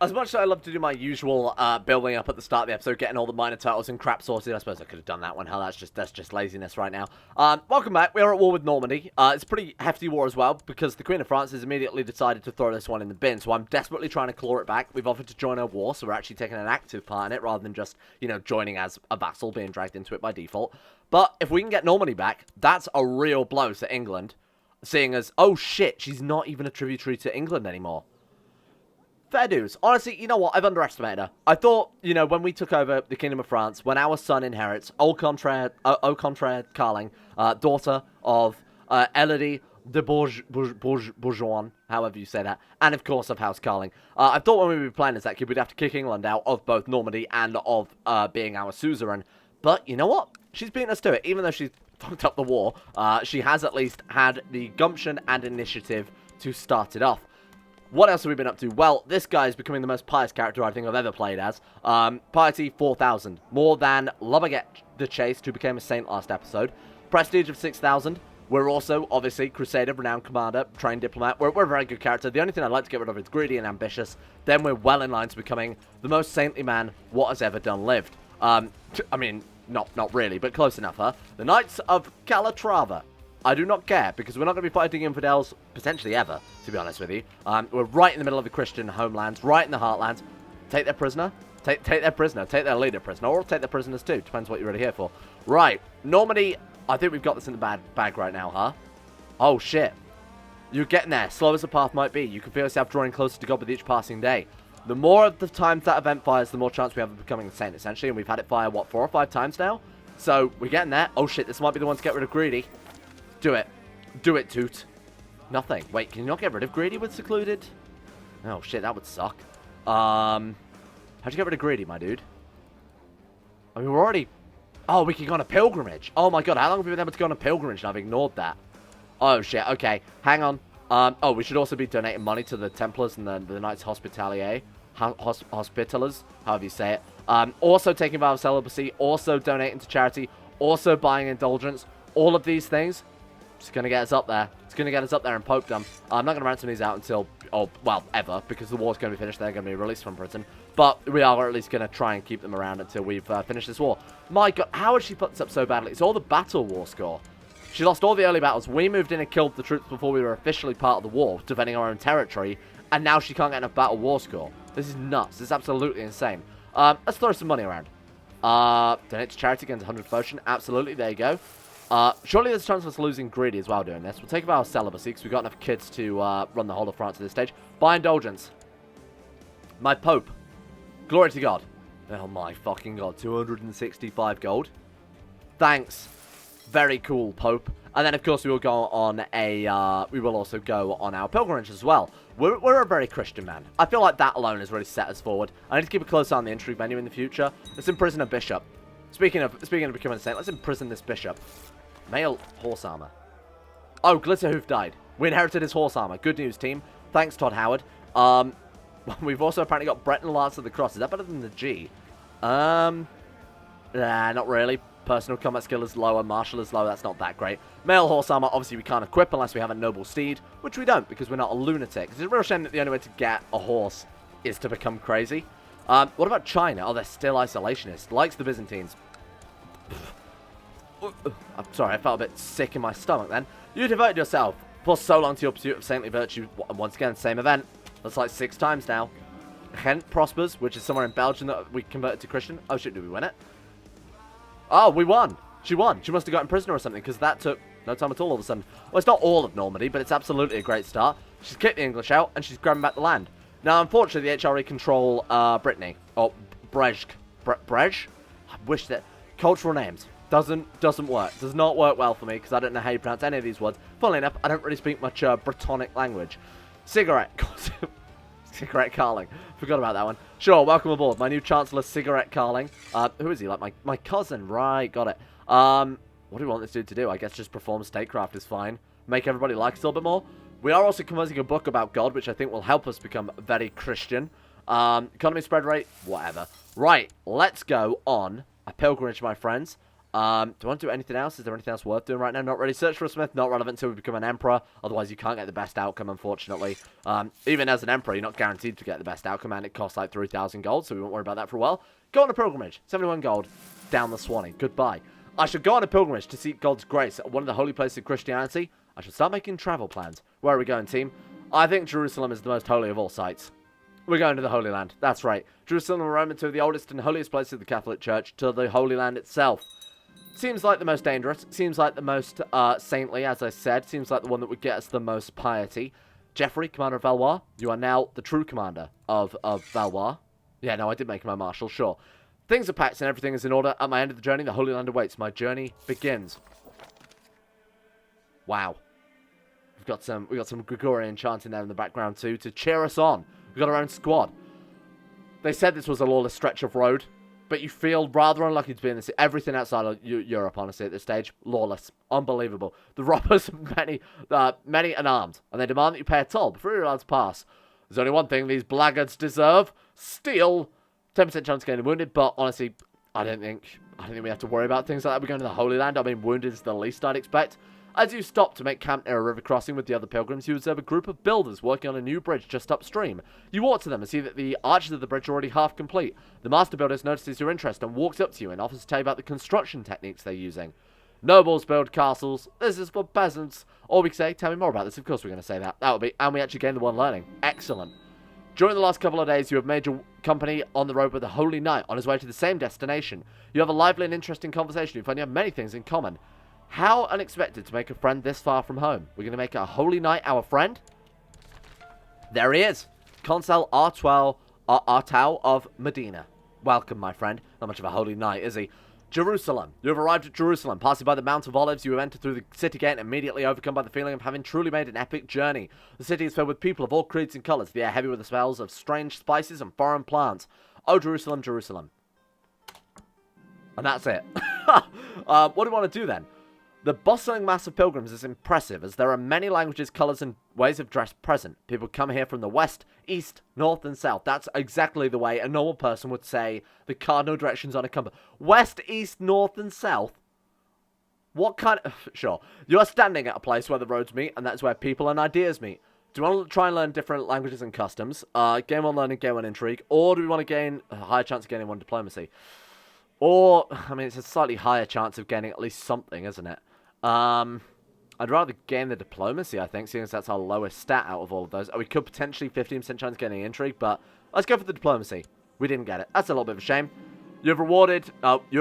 as much as I love to do my usual building up at the start of the episode, getting all the minor titles and crap sorted, I suppose I could have done that one. Hell, that's just laziness right now. Welcome back. We are at war with Normandy. It's a pretty hefty war as well, because the Queen of France has immediately decided to throw this one in the bin, so I'm desperately trying to claw it back. We've offered to join her war, so we're actually taking an active part in it, rather than just, you know, joining as a vassal, being dragged into it by default. But if we can get Normandy back, that's a real blow to England, seeing as, oh shit, she's not even a tributary to England anymore. Fair dues. Honestly, you know what? I've underestimated her. I thought, you know, when we took over the Kingdom of France, when our son inherits, au contraire Karling, daughter of Elodie de Bourgoin, however you say that, and of course of House Karling. I thought when we were playing as that kid, we'd have to kick England out of both Normandy and of being our suzerain. But you know what? She's beaten us to it. Even though she's fucked up the war, she has at least had the gumption and initiative to start it off. What else have we been up to? Well, this guy is becoming the most pious character I think I've ever played as. Piety 4,000. More than Baguette the Chase, who became a saint last episode. Prestige of 6,000. We're also, obviously, Crusader, renowned commander, trained diplomat. We're a very good character. The only thing I'd like to get rid of is greedy and ambitious. Then we're well in line to becoming the most saintly man what has ever done lived. I mean, not really, but close enough, huh? The Knights of Calatrava. I do not care, because we're not going to be fighting infidels, potentially ever, to be honest with you. We're right in the middle of the Christian homelands, right in the heartlands. Take their prisoner. Take their prisoner. Take their leader prisoner. Or take their prisoners too. Depends what you're really here for. Right. Normandy, I think we've got this in the bag right now, huh? Oh, shit. You're getting there. Slow as the path might be. You can feel yourself drawing closer to God with each passing day. The more of the times that event fires, the more chance we have of becoming a saint, essentially. And we've had it fire, what, 4 or 5 times now? So, we're getting there. Oh, shit. This might be the one to get rid of greedy. Do it. Do it, Toot. Nothing. Wait, can you not get rid of greedy with secluded? Oh, shit, that would suck. How'd you get rid of greedy, my dude? I mean, we're already... Oh, we can go on a pilgrimage. Oh, my God, how long have we been able to go on a pilgrimage and I've ignored that? Oh, shit, okay. Hang on. Oh, we should also be donating money to the Templars and the Knights Hospitalier. Hospitalers, however you say it. Also taking vow of celibacy. Also donating to charity. Also buying indulgence. All of these things... It's going to get us up there. It's going to get us up there in popedom. I'm not going to ransom these out until, oh, well, ever, because the war's going to be finished. They're going to be released from prison. But we are at least going to try and keep them around until we've finished this war. My God, how has she put this up so badly? It's all the battle war score. She lost all the early battles. We moved in and killed the troops before we were officially part of the war, defending our own territory. And now she can't get enough battle war score. This is nuts. This is absolutely insane. Let's throw some money around. Donate to charity, against 100 devotion. Absolutely, there you go. Surely there's a chance of us losing greedy as well doing this. We'll take a vow of celibacy because we've got enough kids to run the whole of France at this stage. Buy indulgence. My Pope. Glory to God. Oh my fucking God. 265 gold. Thanks. Very cool, Pope. And then, of course, we will go on a... we will also go on our pilgrimage as well. We're a very Christian man. I feel like that alone has really set us forward. I need to keep a close eye on the intrigue menu in the future. Let's imprison a bishop. Speaking of becoming a saint, let's imprison this bishop. Male horse armor. Oh, Glitterhoof died. We inherited his horse armor. Good news, team. Thanks, Todd Howard. We've also apparently got Breton Lance of the Cross. Is that better than the G? Nah, not really. Personal combat skill is lower. Martial is lower. That's not that great. Male horse armor, obviously we can't equip unless we have a noble steed, which we don't because we're not a lunatic. It's a real shame that the only way to get a horse is to become crazy. What about China? Oh, they're still isolationists. Likes the Byzantines. I'm sorry, I felt a bit sick in my stomach then. You devoted yourself for so long to your pursuit of saintly virtue. Once again, same event. That's like 6 times now. Ghent prospers, which is somewhere in Belgium that we converted to Christian. Oh shit, did we win it? Oh, we won. She won. She must have got in prison or something, because that took no time at all of a sudden. Well, it's not all of Normandy, but it's absolutely a great start. She's kicked the English out, and she's grabbing back the land. Now, unfortunately, the HRE control Brittany. Or Brege. Brege? I wish that... Cultural names. Doesn't work. Does not work well for me, because I don't know how you pronounce any of these words. Funnily enough, I don't really speak much Brittonic language. Cigarette. Cigarette Karling. Forgot about that one. Sure, welcome aboard. My new Chancellor, Cigarette Karling. Who is he? Like my cousin. Right, got it. What do we want this dude to do? I guess just perform statecraft is fine. Make everybody like us a little bit more. We are also composing a book about God, which I think will help us become very Christian. Economy spread rate, whatever. Right, let's go on a pilgrimage, my friends. Do I want to do anything else? Is there anything else worth doing right now? Not really. Search for a smith, not relevant until we become an emperor. Otherwise, you can't get the best outcome, unfortunately. Even as an emperor, you're not guaranteed to get the best outcome, and it costs like 3,000 gold, so we won't worry about that for a while. Go on a pilgrimage. 71 gold. Down the Swanee. Goodbye. I should go on a pilgrimage to seek God's grace at one of the holy places of Christianity. I should start making travel plans. Where are we going, team? I think Jerusalem is the most holy of all sites. We're going to the Holy Land. That's right. Jerusalem and Rome are two of the oldest and holiest places of the Catholic Church to the Holy Land itself. Seems like the most dangerous. Seems like the most saintly, as I said. Seems like the one that would get us the most piety. Jeffrey, commander of Valois, you are now the true commander of Valois. Yeah, no, I did make him a marshal, sure. Things are packed and everything is in order. At my end of the journey, the Holy Land awaits. My journey begins. Wow. We've got some Gregorian chanting there in the background too to cheer us on. We've got our own squad. They said this was a lawless stretch of road, but you feel rather unlucky to be in this. Everything outside of Europe, honestly, at this stage, lawless. Unbelievable. The robbers are many and armed, and they demand that you pay a toll before you're allowed to pass. There's only one thing these blackguards deserve. Steal. 10% chance of getting wounded, but honestly, I don't think we have to worry about things like that. We're going to the Holy Land. I mean, wounded is the least I'd expect. As you stop to make camp near a river crossing with the other pilgrims, you observe a group of builders working on a new bridge just upstream. You walk to them and see that the arches of the bridge are already half complete. The master builder notices your interest and walks up to you and offers to tell you about the construction techniques they're using. Nobles build castles. This is for peasants. Or we can say, tell me more about this. Of course we're going to say that. That would be, and we actually gain the one learning. Excellent. During the last couple of days, you have made your company on the road with a holy knight on his way to the same destination. You have a lively and interesting conversation. You find you have many things in common. How unexpected to make a friend this far from home. We're going to make a holy knight our friend. There he is. Consul Artau of Medina. Welcome, my friend. Not much of a holy knight, is he? Jerusalem. You have arrived at Jerusalem. Passing by the Mount of Olives, you have entered through the city gate and immediately overcome by the feeling of having truly made an epic journey. The city is filled with people of all creeds and colours, the air heavy with the smells of strange spices and foreign plants. Oh, Jerusalem, Jerusalem. And that's it. What do we want to do then? The bustling mass of pilgrims is impressive, as there are many languages, colours, and ways of dress present. People come here from the west, east, north, and south. That's exactly the way a normal person would say the cardinal directions on a compass. West, east, north, and south? What kind of... Sure. You're standing at a place where the roads meet, and that's where people and ideas meet. Do you want to try and learn different languages and customs? Gain one learning, gain one intrigue. Or do we want to gain a higher chance of gaining one diplomacy? Or, I mean, it's a slightly higher chance of gaining at least something, isn't it? I'd rather gain the diplomacy, I think, seeing as that's our lowest stat out of all of those. We could potentially 15% chance of getting intrigue, but let's go for the diplomacy. We didn't get it. That's a little bit of a shame. You have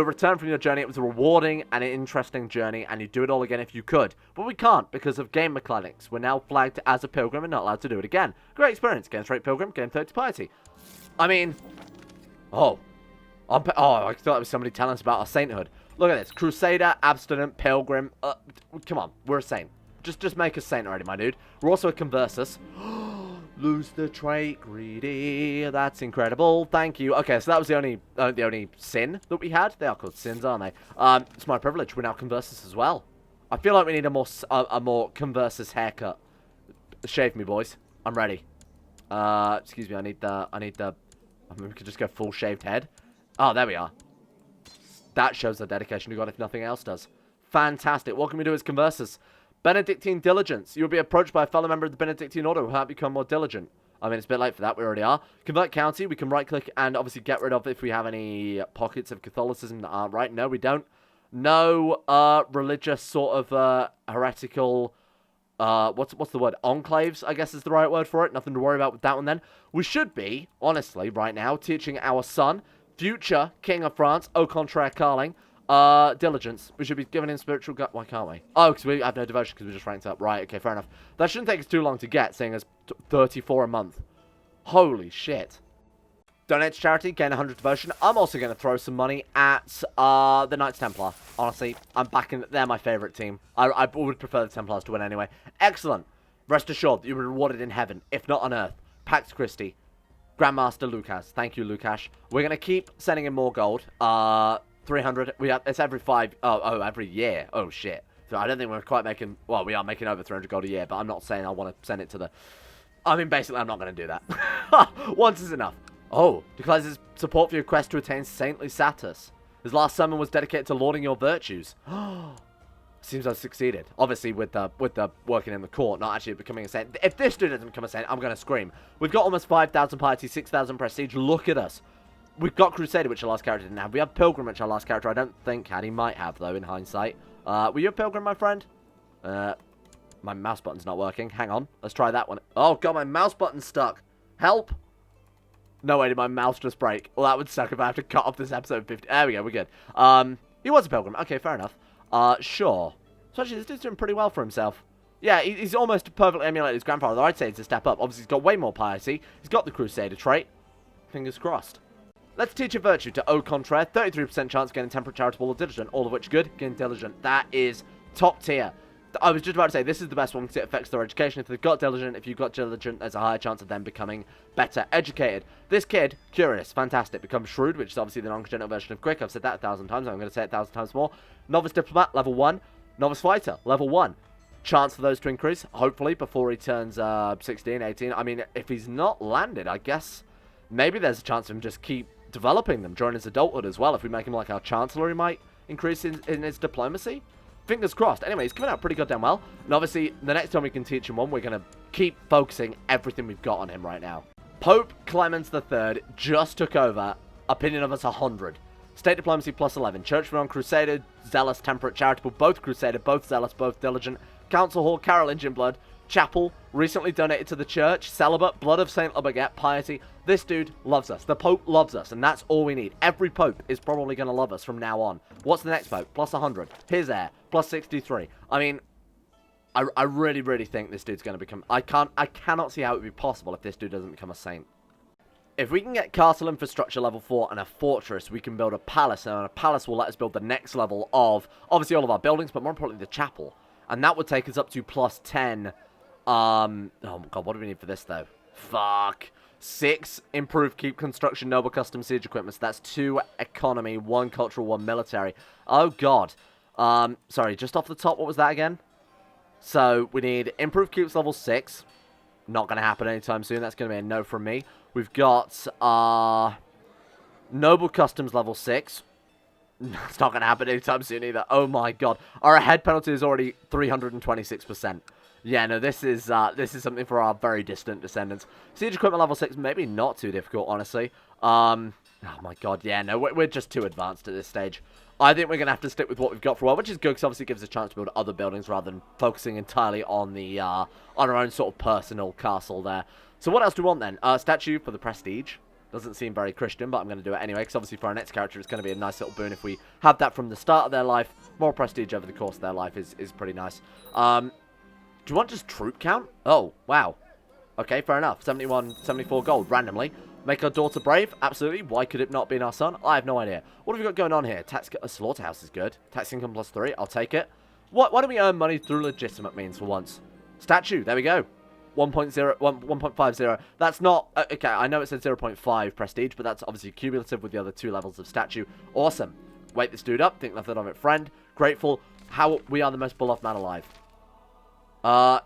returned from your journey. It was a rewarding and an interesting journey, and you'd do it all again if you could. But we can't because of game mechanics. We're now flagged as a pilgrim and not allowed to do it again. Great experience. Gain straight pilgrim, gain 30 piety. I mean, I thought it was somebody telling us about our sainthood. Look at this. Crusader, abstinent, pilgrim. Come on. We're a saint. Just make us saint already, my dude. We're also a conversus. Lose the trait, greedy. That's incredible. Thank you. Okay, so that was the only sin that we had. They are called sins, aren't they? It's my privilege. We're now conversus as well. I feel like we need a more conversus haircut. Shave me, boys. I'm ready. Excuse me. I need the... I mean, we could just go full shaved head. Oh, there we are. That shows the dedication to God if nothing else does. Fantastic. What can we do as conversus? Benedictine diligence. You'll be approached by a fellow member of the Benedictine order who will help you become more diligent. I mean, it's a bit late for that. We already are. Convert county. We can right-click and obviously get rid of if we have any pockets of Catholicism that aren't right. No, we don't. No religious sort of heretical... what's the word? Enclaves, I guess is the right word for it. Nothing to worry about with that one then. We should be, honestly, right now, teaching our son... future King of France, au contraire Karling, diligence. We should be giving him spiritual gut. Why can't we? Oh, because we have no devotion because we just ranked up. Right, okay, fair enough. That shouldn't take us too long to get, seeing as 34 a month. Holy shit. Donate to charity, gain 100 devotion. I'm also going to throw some money at the Knights Templar. Honestly, I'm backing... They're my favourite team. I would prefer the Templars to win anyway. Excellent. Rest assured that you'll be rewarded in heaven, if not on earth. Pax Christi. Grandmaster Lucas. Thank you, Lukash. We're going to keep sending him more gold. 300. It's every every year. Oh, shit. So I don't think we're quite making... Well, we are making over 300 gold a year, but I'm not saying I want to send it to the... I mean, basically, I'm not going to do that. Once is enough. Oh, declares his support for your quest to attain saintly status. His last sermon was dedicated to lauding your virtues. Seems I've succeeded. Obviously, with the working in the court, not actually becoming a saint. If this dude doesn't become a saint, I'm going to scream. We've got almost 5,000 piety, 6,000 prestige. Look at us. We've got Crusader, which our last character didn't have. We have Pilgrim, which our last character I don't think had. He might have, though, in hindsight. Were you a Pilgrim, my friend? My mouse button's not working. Hang on. Let's try that one. Oh, God, my mouse button's stuck. Help. No way did my mouse just break. Well, that would suck if I have to cut off this episode 50. There we go, we're good. He was a Pilgrim. Okay, fair enough. Sure. So actually, this dude's doing pretty well for himself. Yeah, he's almost perfectly emulated his grandfather. I'd say it's a step up. Obviously, he's got way more piety. He's got the Crusader trait. Fingers crossed. Let's teach a virtue to au contraire. 33% chance of getting temperate, charitable, or diligent. All of which good. Getting diligent. That is top tier. I was just about to say, this is the best one because it affects their education. If they've got diligent, if you've got diligent, there's a higher chance of them becoming better educated. This kid, curious, fantastic, becomes shrewd, which is obviously the non-congenital version of quick. I've said that 1,000 times, I'm going to say it 1,000 times more. Novice diplomat, level 1. Novice fighter, level 1. Chance for those to increase, hopefully, before he turns 16, 18. I mean, if he's not landed, I guess maybe there's a chance of him just keep developing them during his adulthood as well. If we make him like our chancellor, he might increase in his diplomacy. Fingers crossed. Anyway, he's coming out pretty goddamn well. And obviously, the next time we can teach him one, we're going to keep focusing everything we've got on him right now. Pope Clemens III just took over. Opinion of us 100. State diplomacy plus 11. Church renowned Crusader, zealous, temperate, charitable. Both Crusader, both zealous, both diligent. Council hall, Carolingian blood. Chapel, recently donated to the church. Celibate, blood of Saint Baguette, piety. This dude loves us. The Pope loves us, and that's all we need. Every Pope is probably going to love us from now on. What's the next Pope? Plus 100. His heir, plus 63. I mean, I really, really think this dude's going to become... I cannot see how it would be possible if this dude doesn't become a saint. If we can get castle infrastructure level 4 and a fortress, we can build a palace, and a palace will let us build the next level of, obviously, all of our buildings, but more importantly, the chapel. And that would take us up to plus 10... oh god, what do we need for this though? Fuck. 6 improved keep construction noble custom siege equipment. So that's 2 economy, 1 cultural, 1 military. Oh god. Sorry, just off the top, what was that again? So we need improved keeps level 6. Not gonna happen anytime soon. That's gonna be a no from me. We've got noble customs level 6. It's not gonna happen anytime soon either. Oh my god. Our head penalty is already 326%. Yeah, no, this is something for our very distant descendants. Siege equipment level 6, maybe not too difficult, honestly. Oh my god, yeah, no, we're just too advanced at this stage. I think we're going to have to stick with what we've got for a while, which is good, because obviously it gives us a chance to build other buildings rather than focusing entirely on the, on our own sort of personal castle there. So what else do we want then? Statue for the prestige. Doesn't seem very Christian, but I'm going to do it anyway, because obviously for our next character, it's going to be a nice little boon if we have that from the start of their life. More prestige over the course of their life is pretty nice. Do you want just troop count? Oh, wow. Okay, fair enough. 71, 74 gold, randomly. Make our daughter brave? Absolutely. Why could it not be our son? I have no idea. What have we got going on here? A slaughterhouse is good. Tax income plus 3. I'll take it. Why don't we earn money through legitimate means for once? Statue. There we go. 1.50. That's not... okay, I know it said 0.5 prestige, but that's obviously cumulative with the other 2 levels of statue. Awesome. Wake this dude up. Think nothing of it, friend. Grateful. How we are the most beloved man alive.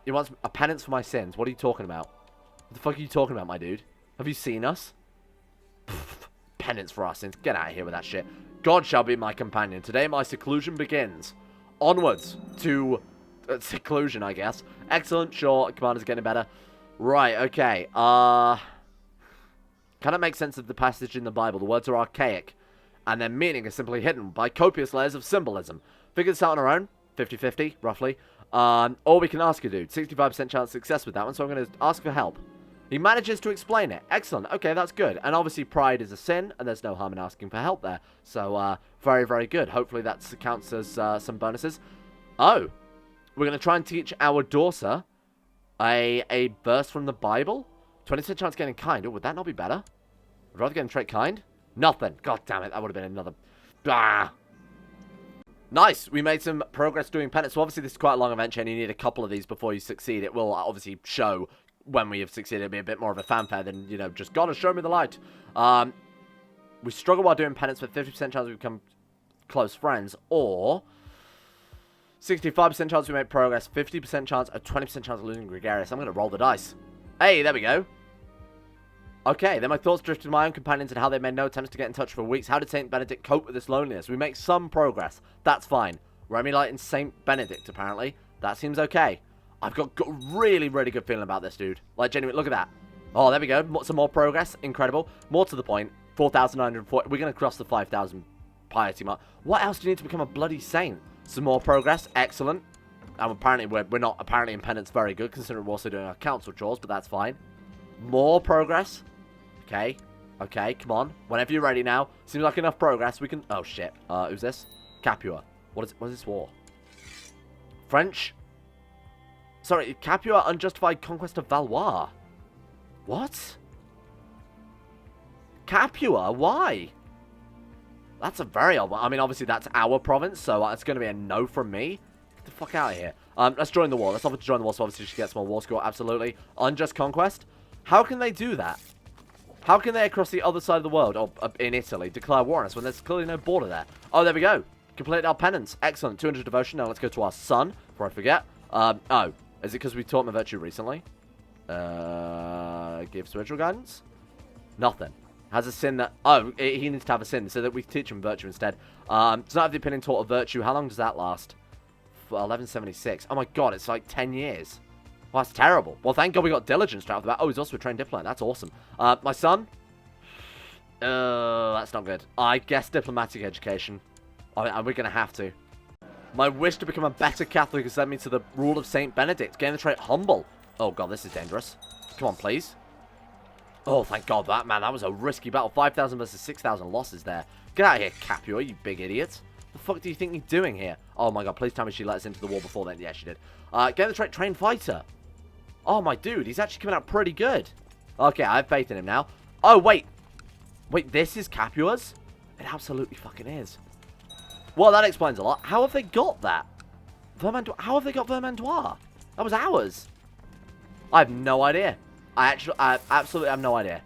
He wants a penance for my sins. What are you talking about? What the fuck are you talking about, my dude? Have you seen us? Pfft, penance for our sins. Get out of here with that shit. God shall be my companion. Today my seclusion begins. Onwards to seclusion, I guess. Excellent. Sure. Commander's getting better. Right. Okay. Cannot make sense of the passage in the Bible. The words are archaic, and their meaning is simply hidden by copious layers of symbolism. Figure this out on our own. 50-50, roughly. Or we can ask a dude. 65% chance of success with that one, so I'm going to ask for help. He manages to explain it. Excellent. Okay, that's good. And obviously pride is a sin, and there's no harm in asking for help there. So, very, very good. Hopefully that counts as some bonuses. Oh, we're going to try and teach our daughter a verse from the Bible. 20% chance of getting kind. Oh, would that not be better? I'd rather get him trait kind. Nothing. God damn it. That would have been another... Ah. Nice. We made some progress doing penance. So obviously this is quite a long adventure, and you need a couple of these before you succeed. It will obviously show when we have succeeded. It'll be a bit more of a fanfare than, you know, just gotta show me the light. We struggle while doing penance, but 50% chance we become close friends, or 65% chance we make progress, 50% chance, a 20% chance of losing gregarious. I'm gonna roll the dice. Hey, there we go. Okay, then my thoughts drifted to my own companions and how they made no attempts to get in touch for weeks. How did St. Benedict cope with this loneliness? We make some progress. That's fine. Remulite and St. Benedict, apparently. That seems okay. I've got really, really good feeling about this, dude. Like, genuinely, look at that. Oh, there we go. Some more progress. Incredible. More to the point. 4,940. We're going to cross the 5,000 piety mark. What else do you need to become a bloody saint? Some more progress. Excellent. And apparently, we're not apparently in penance very good, considering we're also doing our council chores, but that's fine. More progress. Okay. Okay, come on. Whenever you're ready now. Seems like enough progress. We can... Oh, shit. Who's this? Capua. What is this war? French? Sorry, Capua unjustified conquest of Valois. What? Capua? Why? That's a very odd one. I mean, obviously, that's our province, so it's going to be a no from me. Get the fuck out of here. Let's join the war. Let's offer to join the war, so obviously she gets more war score. Absolutely. Unjust conquest? How can they do that? How can they, across the other side of the world, or in Italy, declare war on us when there's clearly no border there? Oh, there we go. Completed our penance. Excellent. 200 devotion. Now let's go to our son, before I forget. Oh. Is it because we taught him a virtue recently? Give spiritual guidance? Nothing. Has a sin that... Oh, he needs to have a sin, so that we teach him virtue instead. Does not have the opinion taught a virtue. How long does that last? For 1176. Oh my god, it's like 10 years. Well, that's terrible. Well, thank God we got diligence straight off the bat. Oh, he's also a trained diplomat. That's awesome. My son? That's not good. I guess diplomatic education. We're going to have to. My wish to become a better Catholic has led me to the rule of St. Benedict. Gain the trait humble. Oh, God, this is dangerous. Come on, please. Oh, thank God. That was a risky battle. 5,000 versus 6,000 losses there. Get out of here, Capua, you big idiot. The fuck do you think you're doing here? Oh, my God, please tell me she let us into the war before then. Yeah, she did. Gain the trait trained fighter. Oh, my dude, he's actually coming out pretty good. Okay, I have faith in him now. Oh, wait. Wait, this is Capua's? It absolutely fucking is. Well, that explains a lot. How have they got that? How have they got Vermandois? That was ours. I have no idea. I absolutely have no idea.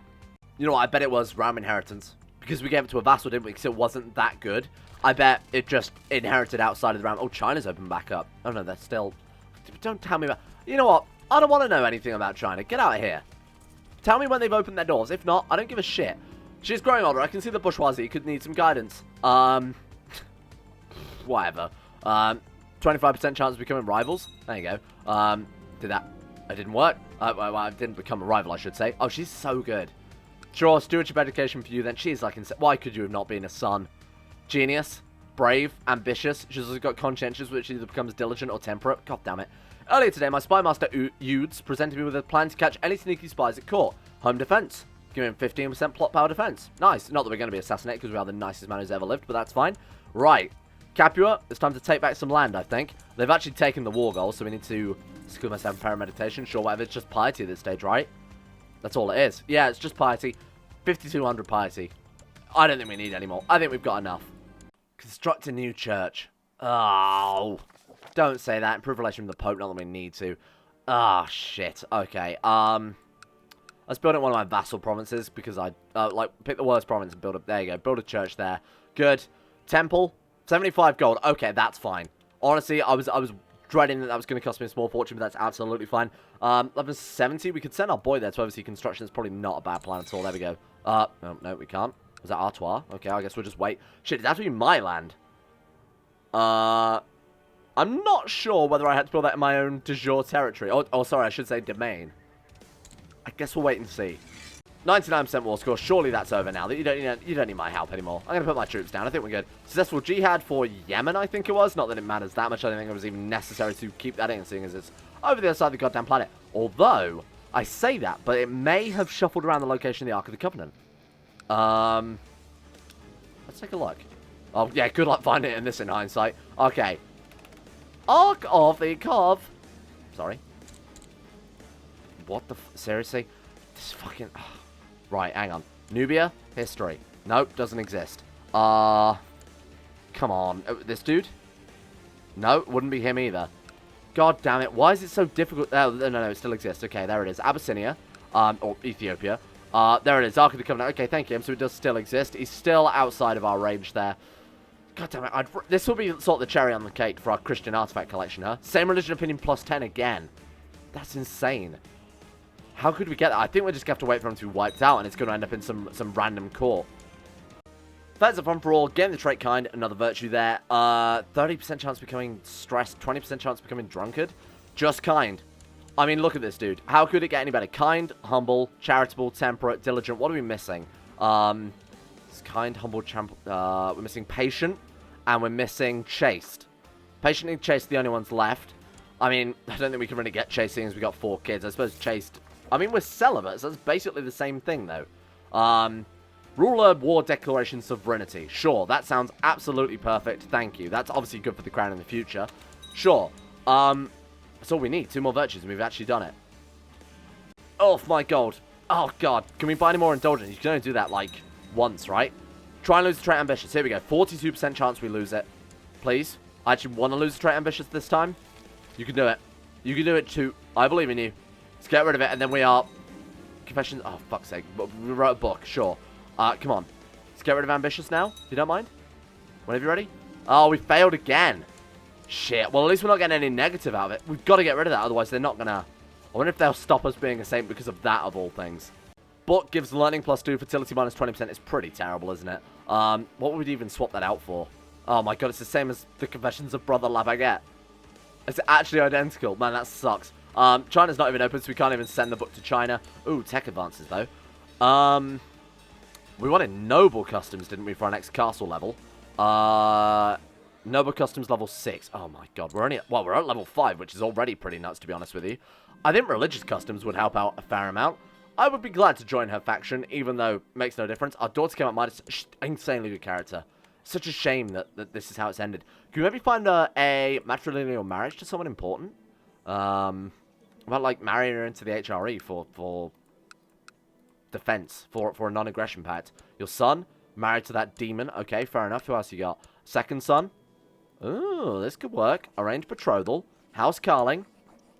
You know what? I bet it was Ram Inheritance. Because we gave it to a vassal, didn't we? Because it wasn't that good. I bet it just inherited outside of the Ram. Oh, China's open back up. Oh, no, they're still... Don't tell me about... You know what? I don't want to know anything about China. Get out of here. Tell me when they've opened their doors. If not, I don't give a shit. She's growing older. I can see the bourgeoisie could need some guidance. Whatever. 25% chance of becoming rivals. There you go. Did that. It didn't work. Well, I didn't become a rival, I should say. Oh, she's so good. Sure, stewardship education for you then. She's like... Why could you have not been a son? Genius. Brave. Ambitious. She's also got conscientious, which either becomes diligent or temperate. God damn it. Earlier today, my spy master, Eudes, presented me with a plan to catch any sneaky spies at court. Home defense. Give him 15% plot power defense. Nice. Not that we're going to be assassinated because we are the nicest man who's ever lived, but that's fine. Right. Capua, it's time to take back some land, I think. They've actually taken the war goal, so we need to school myself in parameditation. Sure, whatever. It's just piety at this stage, right? That's all it is. Yeah, it's just piety. 5,200 piety. I don't think we need any more. I think we've got enough. Construct a new church. Oh... Don't say that. Improve relation with the Pope, not that we need to. Ah, shit. Okay. Let's build it in one of my vassal provinces, because I, pick the worst province and build it. There you go. Build a church there. Good. Temple. 75 gold. Okay, that's fine. Honestly, I was dreading that was going to cost me a small fortune, but that's absolutely fine. Level 70. We could send our boy there to oversee construction. It's probably not a bad plan at all. There we go. No, we can't. Was that Artois? Okay, I guess we'll just wait. Shit, it'd have to be my land. I'm not sure whether I had to build that in my own de jure territory. Oh, sorry, I should say domain. I guess we'll wait and see. 99% war score. Surely that's over now. You don't need my help anymore. I'm going to put my troops down. I think we're good. Successful jihad for Yemen, I think it was. Not that it matters that much. I don't think it was even necessary to keep that in, seeing as it's over the other side of the goddamn planet. Although, I say that, but it may have shuffled around the location of the Ark of the Covenant. Let's take a look. Oh, yeah, good luck finding it in this in hindsight. Okay. Ark of the Cov. Sorry. What the seriously? This fucking... Right, hang on. Nubia? History. Nope, doesn't exist. Come on. This dude? No, wouldn't be him either. God damn it. Why is it so difficult? Oh, no, it still exists. Okay, there it is. Abyssinia. Or Ethiopia. There it is. Ark of the Covenant. Okay, thank you. So it does still exist. He's still outside of our range there. God damn it. This will be sort of the cherry on the cake for our Christian artifact collection, huh? Same religion opinion plus 10 again. That's insane. How could we get that? I think we're just going to have to wait for him to be wiped out, and it's going to end up in some random court. That's a fun for all. Getting the trait kind, another virtue there. 30% chance of becoming stressed, 20% chance of becoming drunkard. Just kind. I mean, look at this, dude. How could it get any better? Kind, humble, charitable, temperate, diligent. What are we missing? It's kind, humble, we're missing patient, and we're missing chaste. Patient and chaste are the only ones left. I mean, I don't think we can really get chaste seeing as we got 4 kids. I suppose chaste... I mean, we're celibate, so that's basically the same thing, though. Ruler, war, declaration, sovereignty. Sure, that sounds absolutely perfect. Thank you. That's obviously good for the crown in the future. Sure. That's all we need. 2 more virtues, and we've actually done it. Oh, my God. Oh, God. Can we buy any more indulgence? You can only do that, like, once, right? Try and lose the trait ambitious. Here we go. 42% chance we lose it. Please. I actually want to lose the trait ambitious this time. You can do it. You can do it, too. I believe in you. Let's get rid of it, and then we are... Confessions... Oh, fuck's sake. We wrote a book. Sure. Come on. Let's get rid of ambitious now, if you don't mind. Whenever you're ready. Oh, we failed again. Shit. Well, at least we're not getting any negative out of it. We've got to get rid of that, otherwise they're not gonna... I wonder if they'll stop us being a saint because of that, of all things. Book gives learning +2, fertility -20%. It's pretty terrible, isn't it? What would we even swap that out for? Oh my god, it's the same as the Confessions of Brother La Baguette. It's actually identical. Man, that sucks. China's not even open, so we can't even send the book to China. Ooh, tech advances, though. We wanted noble customs, didn't we, for our next castle level? Noble customs level 6. Oh my god, we're only at, well, we're at level 5, which is already pretty nuts, to be honest with you. I think religious customs would help out a fair amount. I would be glad to join her faction, even though it makes no difference. Our daughter came out Midas. Insanely good character. Such a shame that this is how it's ended. Can we maybe find a matrilineal marriage to someone important? About, like, marrying her into the HRE for defense, for a non-aggression pact. Your son, married to that demon. Okay, fair enough. Who else you got? Second son. Ooh, this could work. Arranged betrothal. House Karling.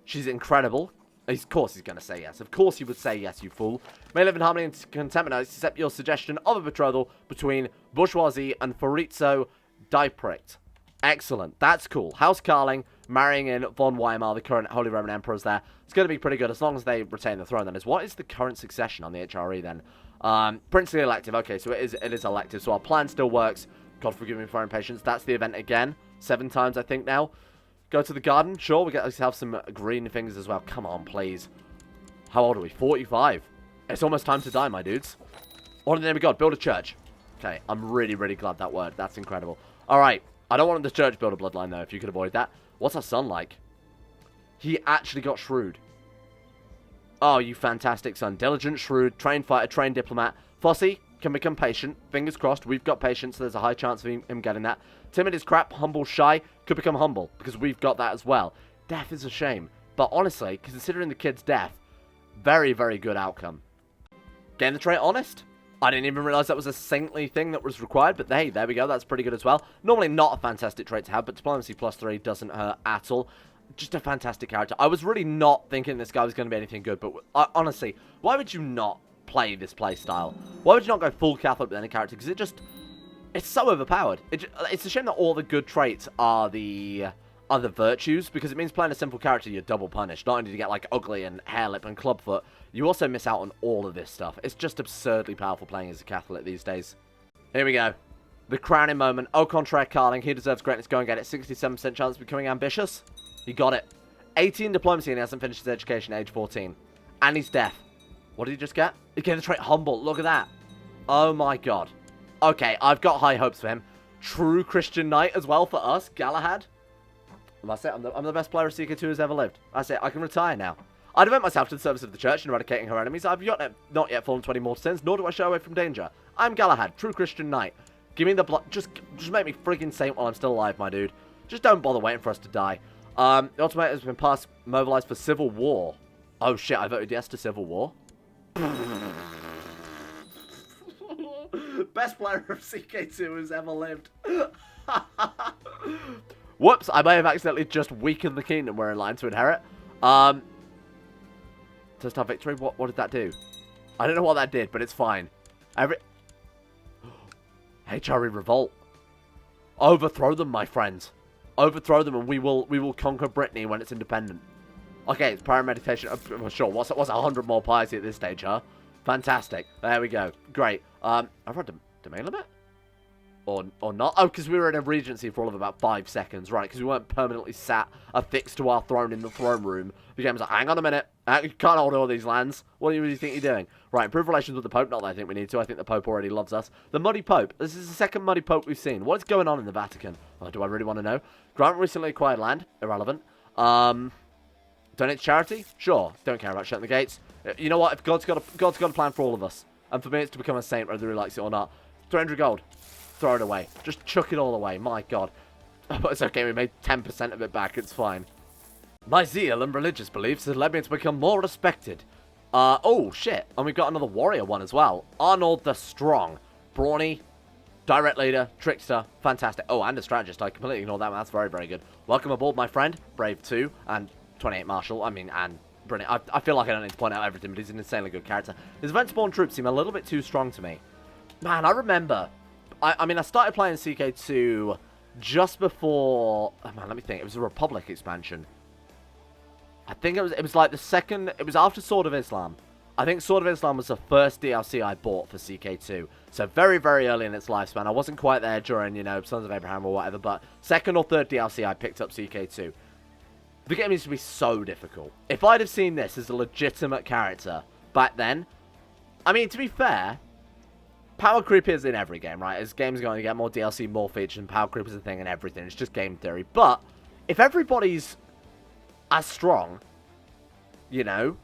She's incredible. Of course he's going to say yes. Of course he would say yes, you fool. May live in harmony and contentment. I accept your suggestion of a betrothal between bourgeoisie and Faurizio Diepricht. Excellent. That's cool. House Karling marrying in von Weimar, the current Holy Roman Emperor's there. It's going to be pretty good as long as they retain the throne. Then what is the current succession on the HRE then? Princely elective. Okay, so it is elective. So our plan still works. God forgive me for our impatience. That's the event again. 7 times, I think, now. Go to the garden. Sure, we get to have some green things as well. Come on, please. How old are we? 45. It's almost time to die, my dudes. What in the name of God? Build a church. Okay, I'm really, really glad that worked. That's incredible. All right. I don't want the church build a bloodline, though, if you could avoid that. What's our son like? He actually got shrewd. Oh, you fantastic son. Diligent, shrewd, trained fighter, trained diplomat. Fossey can become patient. Fingers crossed. We've got patience, so there's a high chance of him getting that. Timid is crap. Humble, shy. Could become humble, because we've got that as well. Death is a shame. But honestly, considering the kid's death, very, very good outcome. Getting the trait honest. I didn't even realize that was a saintly thing that was required, but hey, there we go. That's pretty good as well. Normally not a fantastic trait to have, but diplomacy +3 doesn't hurt at all. Just a fantastic character. I was really not thinking this guy was going to be anything good, but honestly, why would you not play this play style? Why would you not go full Catholic with any character? Because it's so overpowered. It's a shame that all the good traits are the virtues, because it means playing a simple character, you're double punished. Not only do you get, like, ugly and hair lip and clubfoot, you also miss out on all of this stuff. It's just absurdly powerful playing as a Catholic these days. Here we go. The crowning moment. Au contraire, Karling. He deserves greatness. Go and get it. 67% chance of becoming ambitious. He got it. 18 diplomacy and he hasn't finished his education at age 14. And he's deaf. What did he just get? He gave the trait humble. Look at that. Oh my god. Okay, I've got high hopes for him. True Christian knight as well for us. Galahad. That's it. I'm the best player of CK2 who's ever lived. That's it. I can retire now. I devote myself to the service of the church and eradicating her enemies. I've not yet fallen 20 mortal sins, nor do I shy away from danger. I'm Galahad, true Christian knight. Give me the blood. Just make me friggin' saint while I'm still alive, my dude. Just don't bother waiting for us to die. The ultimatum has been passed, mobilized for civil war. Oh shit, I voted yes to civil war. Best player of CK2 who's ever lived. Whoops, I may have accidentally just weakened the kingdom we're in line to inherit. Test our victory. What did that do? I don't know what that did, but it's fine. HRE revolt. Overthrow them, my friends. Overthrow them, and we will conquer Brittany when it's independent. Okay, it's prayer and meditation. Sure, what's 100 more piety at this stage, huh? Fantastic. There we go. Great. I've read domain limit? Or not? Oh, because we were in a regency for all of about 5 seconds, right? Because we weren't permanently sat affixed to our throne in the throne room. The game's like, hang on a minute. You can't hold all these lands. What do you really think you're doing? Right, improve relations with the Pope. Not that I think we need to. I think the Pope already loves us. The Muddy Pope. This is the second Muddy Pope we've seen. What is going on in the Vatican? Oh, do I really want to know? Grant recently acquired land. Irrelevant. Donate to charity? Sure. Don't care about shutting the gates. You know what? If God's got a plan for all of us. And for me, it's to become a saint, whether he likes it or not. 300 gold. Throw it away. Just chuck it all away. My God. But it's okay. We made 10% of it back. It's fine. My zeal and religious beliefs has led me to become more respected. Oh, shit. And we've got another warrior one as well. Arnold the Strong. Brawny. Direct leader. Trickster. Fantastic. Oh, and a strategist. I completely ignored that one. That's very, very good. Welcome aboard, my friend. Brave 2. And 28 Marshal. I mean, and brilliant. I feel like I don't need to point out everything, but he's an insanely good character. His event-spawn troops seem a little bit too strong to me. Man, I remember... I mean, I started playing CK2 just before... Oh, man, let me think. It was a Republic expansion. I think it was like the second... It was after Sword of Islam. I think Sword of Islam was the first DLC I bought for CK2. So very, very early in its lifespan. I wasn't quite there during, you know, Sons of Abraham or whatever. But second or third DLC, I picked up CK2. The game used to be so difficult. If I'd have seen this as a legitimate character back then... I mean, to be fair... Power creep is in every game, right? As games are going to get more DLC, more features, and power creep is a thing in everything. It's just game theory. But, if everybody's as strong, you know,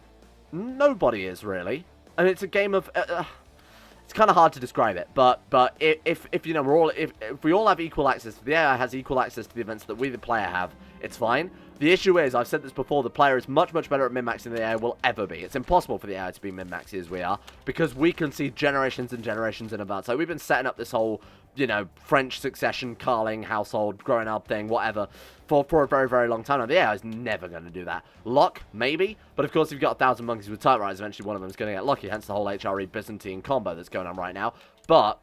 nobody is, really. And it's a game of... it's kind of hard to describe it. But if you know, if we all have equal access, if the AI has equal access to the events that we, the player, have, it's fine. The issue is, I've said this before, the player is much, much better at min-maxing than the AI will ever be. It's impossible for the AI to be min-maxy as we are, because we can see generations and generations in advance. Like, we've been setting up this whole, you know, French succession, Karling household, growing up thing, whatever, for a very, very long time. Now, the AI is never going to do that. Luck, maybe, but of course, if you've got 1,000 monkeys with typewriters, eventually one of them is going to get lucky, hence the whole HRE Byzantine combo that's going on right now. But,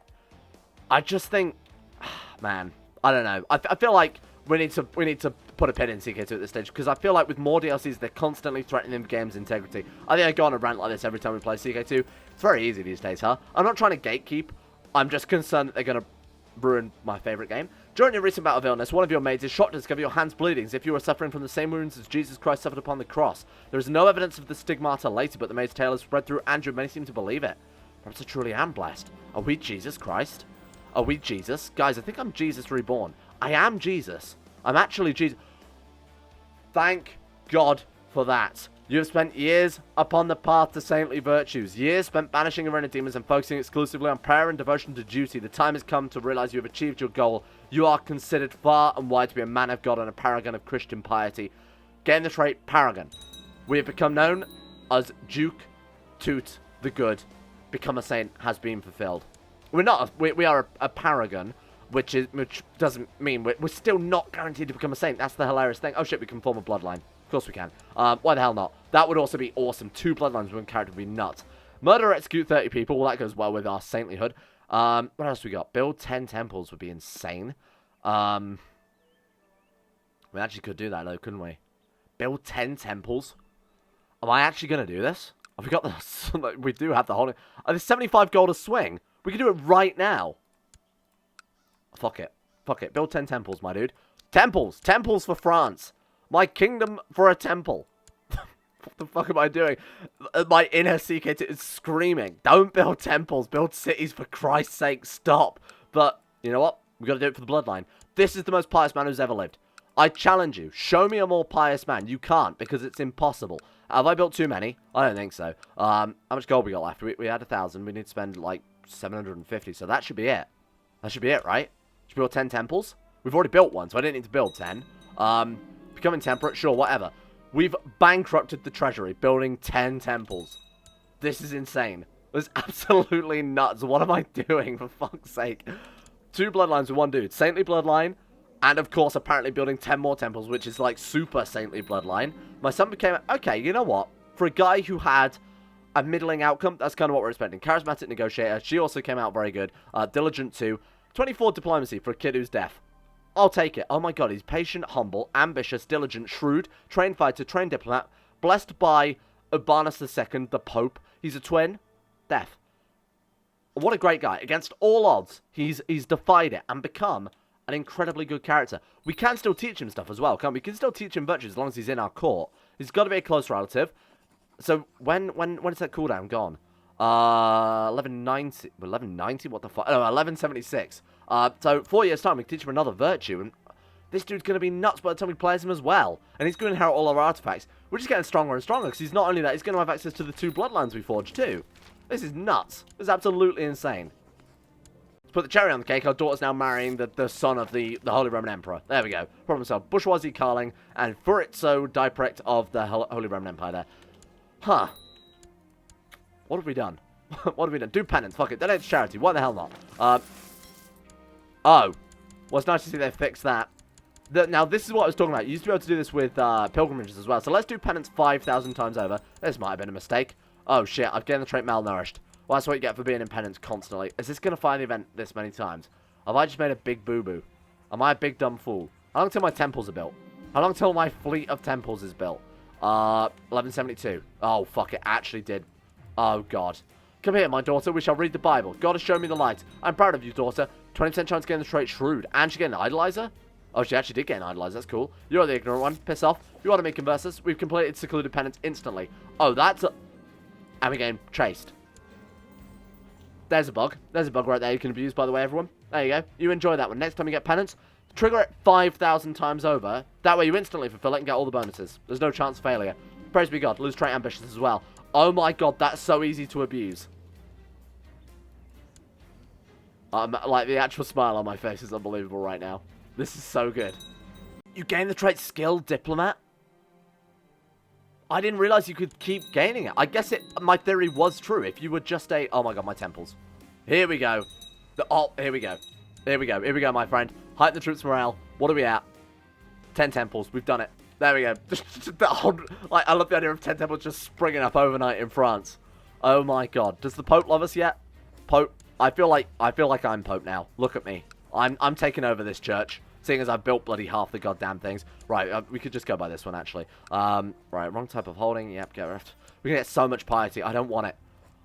I just think, man, I don't know. I feel like we need to put a pin in CK2 at this stage, because I feel like with more DLCs, they're constantly threatening the game's integrity. I think I go on a rant like this every time we play CK2. It's very easy these days, huh? I'm not trying to gatekeep. I'm just concerned that they're going to ruin my favourite game. During your recent bout of illness, one of your mates is shocked to discover your hands bleeding as if you were suffering from the same wounds as Jesus Christ suffered upon the cross. There is no evidence of the stigmata later, but the maid's tale has spread through Andrew, and many seem to believe it. Perhaps I truly am blessed. Are we Jesus Christ? Are we Jesus? Guys, I think I'm Jesus reborn. I am Jesus. I'm actually Jesus. Thank God for that. You have spent years upon the path to saintly virtues. Years spent banishing arena demons and focusing exclusively on prayer and devotion to duty. The time has come to realize you have achieved your goal. You are considered far and wide to be a man of God and a paragon of Christian piety. Gain the trait Paragon. We have become known as Duke Toot the Good. Become a saint has been fulfilled. We're not. We are a paragon. Which doesn't mean we're still not guaranteed to become a saint. That's the hilarious thing. Oh shit, we can form a bloodline. Of course we can. Why the hell not? That would also be awesome. 2 bloodlines with one character would be nuts. Murder or execute 30 people. Well, that goes well with our saintlyhood. What else we got? Build 10 temples would be insane. We actually could do that though, couldn't we? Build 10 temples. Am I actually going to do this? Have we got the... we do have the whole... there's 75 gold a swing. We can do it right now. Fuck it. Fuck it. Build 10 temples, my dude. Temples. Temples for France. My kingdom for a temple. What the fuck am I doing? My inner CK2 is screaming. Don't build temples. Build cities for Christ's sake. Stop. But, you know what? We've got to do it for the bloodline. This is the most pious man who's ever lived. I challenge you. Show me a more pious man. You can't, because it's impossible. Have I built too many? I don't think so. How much gold we got left? We had 1,000. We need to spend, like, 750. So that should be it. That should be it, right? Should we build 10 temples? We've already built one, so I didn't need to build 10. Becoming temperate, sure, whatever. We've bankrupted the treasury, building 10 temples. This is insane. This is absolutely nuts. What am I doing, for fuck's sake? 2 bloodlines with 1 dude. Saintly bloodline, and of course, apparently building 10 more temples, which is like super saintly bloodline. My son became... Okay, you know what? For a guy who had a middling outcome, that's kind of what we're expecting. Charismatic negotiator. She also came out very good. Diligent too. 24 diplomacy for a kid who's deaf. I'll take it. Oh my god, he's patient, humble, ambitious, diligent, shrewd, trained fighter, trained diplomat, Blessed by Urbanus II, the Pope. He's a twin. Death. What a great guy. Against all odds, he's defied it and become an incredibly good character. We can still teach him stuff as well, can't we? We can still teach him virtues as long as he's in our court. He's got to be a close relative. So when is that cooldown gone? 1190. 1190? What the fuck? No, 1176. So 4 years time, we can teach him another virtue, and this dude's going to be nuts by the time he plays him as well. And he's going to inherit all our artifacts. We're just getting stronger and stronger, because he's not only that, he's going to have access to the 2 bloodlines we forged too. This is nuts. This is absolutely insane. Let's put the cherry on the cake. Our daughter's now marrying the son of the Holy Roman Emperor. There we go. Problem solved. Bourgeoisie Karling and Furitso Diprect of the Holy Roman Empire there. Huh. What have we done? What have we done? Do penance. Fuck it. Donate to charity. Why the hell not? Oh. Well, it's nice to see they fixed that. Now, this is what I was talking about. You used to be able to do this with pilgrimages as well. So let's do penance 5,000 times over. This might have been a mistake. Oh, shit. I've gained the trait malnourished. Well, that's what you get for being in penance constantly. Is this going to find the event this many times? Have I just made a big boo-boo? Am I a big dumb fool? How long till my temples are built? How long till my fleet of temples is built? 1172. Oh, fuck. It actually did. Oh, God. Come here, my daughter. We shall read the Bible. God has shown me the light. I'm proud of you, daughter. 20% chance to gain the trait Shrewd. And she get an Idolizer? Oh, she actually did get an Idolizer. That's cool. You're the ignorant one. Piss off. You want to make converse us? We've completed secluded penance instantly. Oh, that's a... And we gain Chaste. There's a bug. There's a bug right there you can abuse, by the way, everyone. There you go. You enjoy that one. Next time you get penance, trigger it 5,000 times over. That way you instantly fulfill it and get all the bonuses. There's no chance of failure. Praise be God. Lose trait ambitions as well. Oh my God, that's so easy to abuse. Like, the actual smile on my face is unbelievable right now. This is so good. You gain the trait Skill Diplomat? I didn't realize you could keep gaining it. I guess my theory was true. If you were just a... Oh my God, my temples. Here we go. Here we go. Here we go. Here we go, my friend. Heighten the troops' morale. What are we at? 10 temples. We've done it. There we go. Like, I love the idea of 10 temples just springing up overnight in France. Oh my God. Does the Pope love us yet? Pope, I feel like I'm Pope now. Look at me. I'm taking over this church. Seeing as I've built bloody half the goddamn things. Right, we could just go by this one, actually. Right, wrong type of holding. Yep, get rift. We can get so much piety. I don't want it.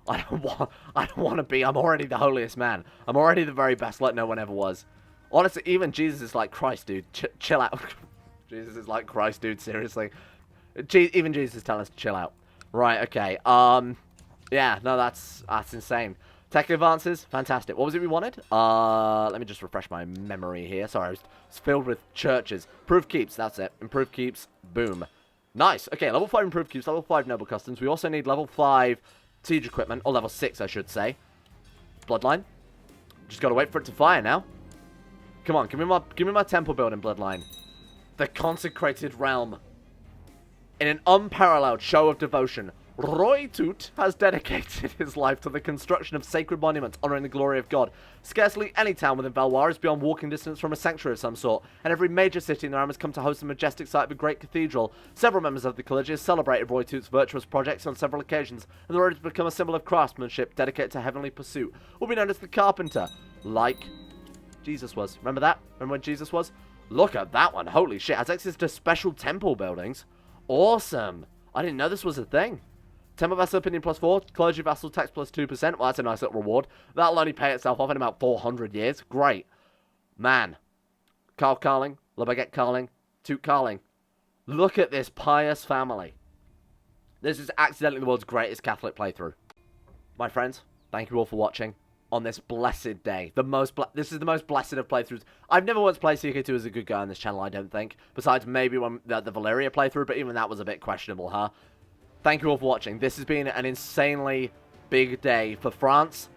I don't want to be. I'm already the holiest man. I'm already the very best like no one ever was. Honestly, even Jesus is like, Christ, dude. Chill out. Jesus is like, Christ, dude, seriously. Even Jesus is telling us to chill out. Right, okay. Yeah, no, that's insane. Tech advances, fantastic. What was it we wanted? Let me just refresh my memory here. Sorry, I was filled with churches. Improved keeps, that's it. Improved keeps, boom. Nice. Okay, level 5 improved keeps, level 5 noble customs. We also need level 5 siege equipment, or level 6, I should say. Bloodline. Just gotta wait for it to fire now. Come on, give me my temple building, Bloodline. The consecrated realm. In an unparalleled show of devotion, Roy Toot has dedicated his life to the construction of sacred monuments honoring the glory of God. Scarcely any town within Valois is beyond walking distance from a sanctuary of some sort, and every major city in the realm has come to host the majestic site of a great cathedral. Several members of the clergy have celebrated Roy Toot's virtuous projects on several occasions, and the road has become a symbol of craftsmanship dedicated to heavenly pursuit, will be known as the Carpenter, like Jesus was. Remember that? Remember when Jesus was? Look at that one. Holy shit. Has access to special temple buildings. Awesome. I didn't know this was a thing. Temple Vassal Opinion +4, Clergy Vassal Tax +2%. Well, that's a nice little reward. That'll only pay itself off in about 400 years. Great. Man. Karl Karling, Baguette Karling, Toot Karling. Look at this pious family. This is accidentally the world's greatest Catholic playthrough. My friends, thank you all for watching on this blessed day. This is the most blessed of playthroughs. I've never once played CK2 as a good guy on this channel, I don't think. Besides maybe when the Valeria playthrough, but even that was a bit questionable, huh? Thank you all for watching. This has been an insanely big day for France.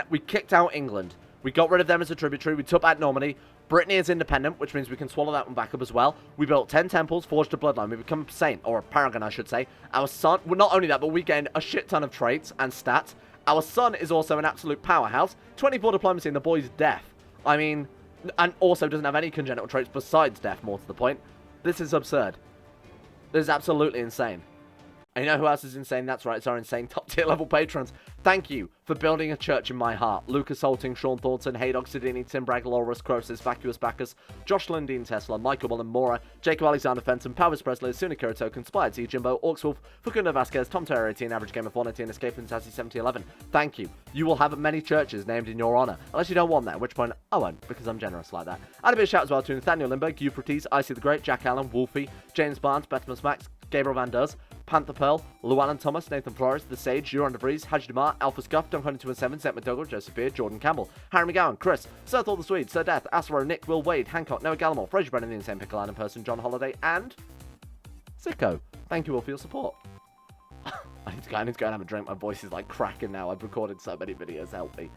We kicked out England. We got rid of them as a tributary. We took back Normandy. Brittany is independent, which means we can swallow that one back up as well. We built 10 temples, forged a bloodline. We become a saint, or a paragon, I should say. Our son, well, not only that, but we gained a shit ton of traits and stats. Our son is also an absolute powerhouse. 24 diplomacy, and the boy's deaf. I mean, and also doesn't have any congenital traits besides deaf, more to the point. This is absurd. This is absolutely insane. And you know who else is insane? That's right, it's our insane top tier level patrons. Thank you for building a church in my heart. Lucas Holting, Sean Thornton, Haydog Sidini, Tim Bragg, Laurus, Croesus, Vacuous Bacchus, Josh Lundeen Tesla, Michael Mullen, Mora, Jacob Alexander Fenton, Powers Presley, Suna Kirito, Conspired T, Jimbo, Orcswolf, Facundo Vasquez, Tom Terry 18, Average Game of 118, Escape and Sassy 7011. Thank you. You will have many churches named in your honor, unless you don't want that, at which point I won't, because I'm generous like that. And a big shout as well to Nathaniel Lindbergh, Euphrates, Icy the Great, Jack Allen, Wolfie, James Barnes, Betmus Max, Gabriel Van Duz, Panther Pearl, Llewellyn Thomas, Nathan Flores, The Sage, Euron DeVries, Haji Demar, Alpha Scuff, Dunk127, Zet McDougall, Joseph Beard, Jordan Campbell, Harry McGowan, Chris, Sir Thor the Swede, Sir Death, Asro, Nick, Will Wade, Hancock, Noah Gallimore, Fraser Brennan, the Insane Pickle Island Person, John Holiday, and Sicko. Thank you all for your support. I need to go and have a drink. My voice is like cracking now. I've recorded so many videos. Help me.